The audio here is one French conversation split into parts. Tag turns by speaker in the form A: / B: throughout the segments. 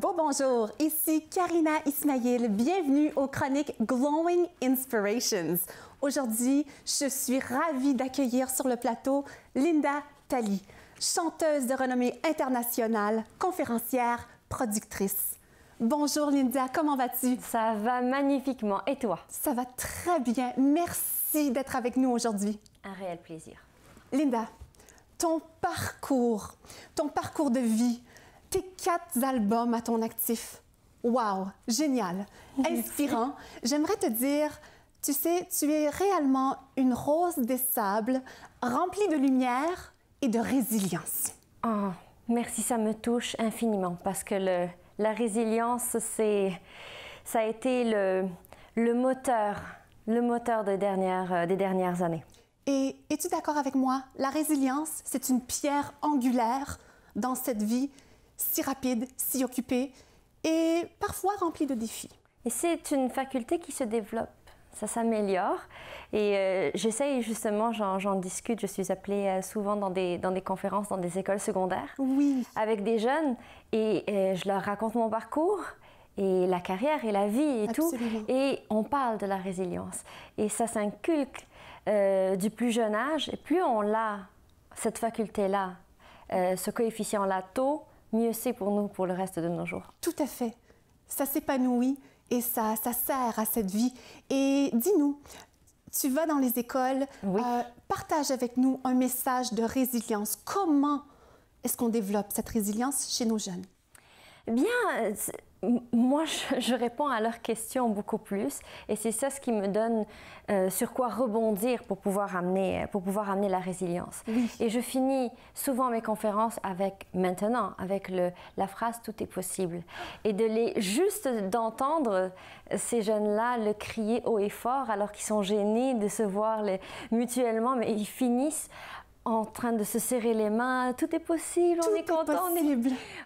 A: Bonjour, ici Karina Ismail. Bienvenue aux chroniques Glowing Inspirations. Aujourd'hui, je suis ravie d'accueillir sur le plateau Linda Talley, chanteuse de renommée internationale, conférencière, productrice. Bonjour Linda, comment vas-tu?
B: Ça va magnifiquement. Et toi?
A: Ça va très bien. Merci d'être avec nous aujourd'hui.
B: Un réel plaisir.
A: Linda, ton parcours de vie, tes 4 albums à ton actif. Wow, génial, inspirant. J'aimerais te dire, tu sais, tu es réellement une rose des sables, remplie de lumière et de résilience.
B: Oh, merci, ça me touche infiniment parce que la résilience, ça a été le moteur des dernières années.
A: Et es-tu d'accord avec moi? La résilience, c'est une pierre angulaire dans cette vie si rapide, si occupée et parfois remplie de défis.
B: Et c'est une faculté qui se développe, ça s'améliore. Et j'essaye justement, j'en discute, je suis appelée souvent dans des conférences, dans des écoles secondaires,
A: oui,
B: avec des jeunes et je leur raconte mon parcours. Et la carrière et la vie et
A: absolument.
B: tout. Et on parle de la résilience. Et ça s'inculque du plus jeune âge. Et plus on a cette faculté-là, ce coefficient-là tôt, mieux c'est pour nous pour le reste de nos jours.
A: Tout à fait. Ça s'épanouit et ça sert à cette vie. Et dis-nous, tu vas dans les écoles,
B: oui.
A: Partage avec nous un message de résilience. Comment est-ce qu'on développe cette résilience chez nos jeunes?
B: Eh bien, moi, je réponds à leurs questions beaucoup plus et c'est ça ce qui me donne sur quoi rebondir pour pouvoir amener la résilience.
A: Oui.
B: Et je finis souvent mes conférences avec la phrase « tout est possible » et juste d'entendre ces jeunes-là le crier haut et fort alors qu'ils sont gênés de se voir mutuellement, mais ils finissent en train de se serrer les mains, tout est possible, on est content,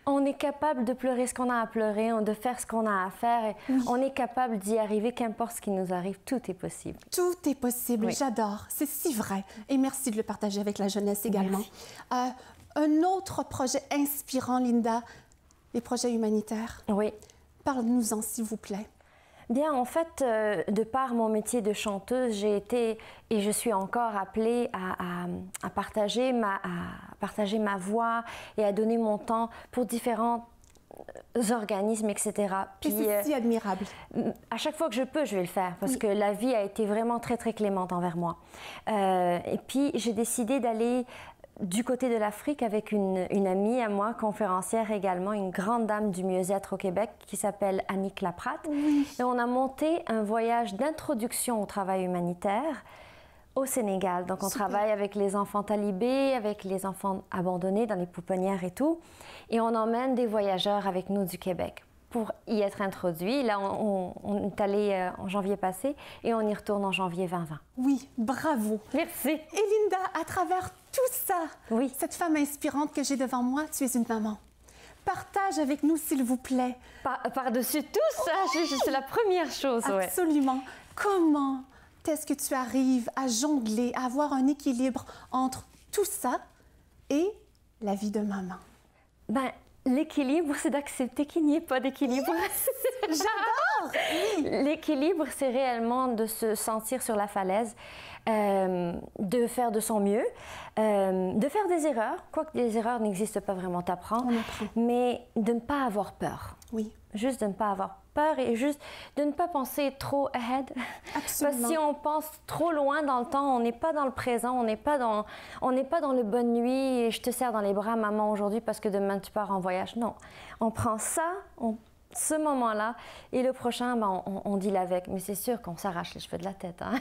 B: on est capable de pleurer ce qu'on a à pleurer, de faire ce qu'on a à faire, et oui. On est capable d'y arriver, qu'importe ce qui nous arrive, tout est possible.
A: Tout est possible, oui. J'adore, c'est si vrai. Et merci de le partager avec la jeunesse également. Un autre projet inspirant, Linda, les projets humanitaires.
B: Oui.
A: Parle-nous-en, s'il vous plaît.
B: Bien, en fait, de par mon métier de chanteuse, j'ai été et je suis encore appelée à partager ma voix et à donner mon temps pour différents organismes, etc.
A: Puis c'est si admirable.
B: À chaque fois que je peux, je vais le faire parce que la vie a été vraiment très, très clémente envers moi. Et puis, j'ai décidé d'aller du côté de l'Afrique avec une amie à moi, conférencière également, une grande dame du mieux-être au Québec qui s'appelle Annick Laprate.
A: Oui.
B: Et on a monté un voyage d'introduction au travail humanitaire au Sénégal. Donc on travaille avec les enfants talibés, avec les enfants abandonnés dans les pouponnières et tout. Et on emmène des voyageurs avec nous du Québec pour y être introduits. Là, on est allé en janvier passé et on y retourne en janvier 2020.
A: Oui, bravo.
B: Merci.
A: Et Linda, à travers tout ça,
B: oui.
A: Cette femme inspirante que j'ai devant moi, tu es une maman. Partage avec nous, s'il vous plaît.
B: Par-dessus tout ça, c'est la première chose.
A: Absolument. Ouais. Comment est-ce que tu arrives à jongler, à avoir un équilibre entre tout ça et la vie de maman?
B: Ben, l'équilibre, c'est d'accepter qu'il n'y ait pas d'équilibre.
A: Yes! J'adore!
B: L'équilibre, c'est réellement de se sentir sur la falaise, de faire de son mieux, de faire des erreurs, quoique des erreurs n'existent pas vraiment, t'apprends, mais de ne pas avoir peur.
A: Oui.
B: Juste de ne pas avoir peur et juste de ne pas penser trop ahead.
A: Absolument.
B: Parce que si on pense trop loin dans le temps, on n'est pas dans le présent, on n'est pas dans le bonne nuit et je te serre dans les bras, maman, aujourd'hui parce que demain tu pars en voyage. Non, on prend ça, ce moment-là et le prochain, ben, on deal avec. Mais c'est sûr qu'on s'arrache les cheveux de la tête. Hein?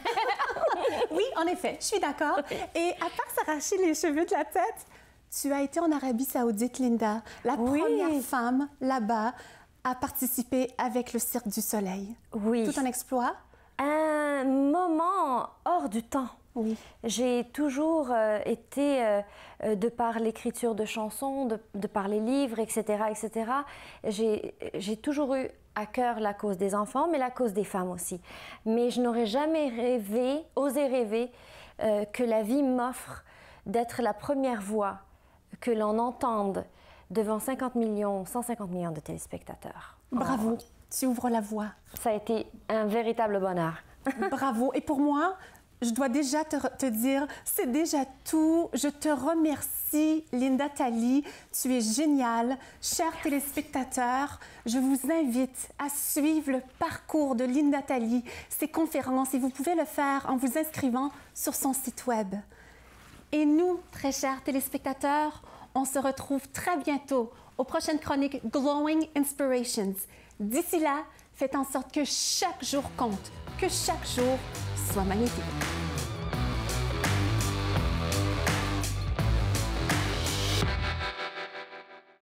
A: Oui, en effet, je suis d'accord. Et à part s'arracher les cheveux de la tête, tu as été en Arabie Saoudite, Linda, la première femme là-bas à participer avec le Cirque du Soleil.
B: Oui.
A: Tout un exploit?
B: Un moment hors du temps.
A: Oui.
B: J'ai toujours été, de par l'écriture de chansons, de par les livres, etc., j'ai toujours eu à cœur la cause des enfants, mais la cause des femmes aussi. Mais je n'aurais jamais osé rêver que la vie m'offre d'être la première voix, que l'on entende devant 50 millions, 150 millions de téléspectateurs.
A: Bravo, tu ouvres la voie.
B: Ça a été un véritable bonheur.
A: Bravo. Et pour moi, je dois déjà te dire, c'est déjà tout. Je te remercie, Linda Talley. Tu es géniale. Chers téléspectateurs, je vous invite à suivre le parcours de Linda Talley, ses conférences, et vous pouvez le faire en vous inscrivant sur son site Web. Et nous, très chers téléspectateurs, on se retrouve très bientôt aux prochaines chroniques Glowing Inspirations. D'ici là, faites en sorte que chaque jour compte, que chaque jour soit magnifique.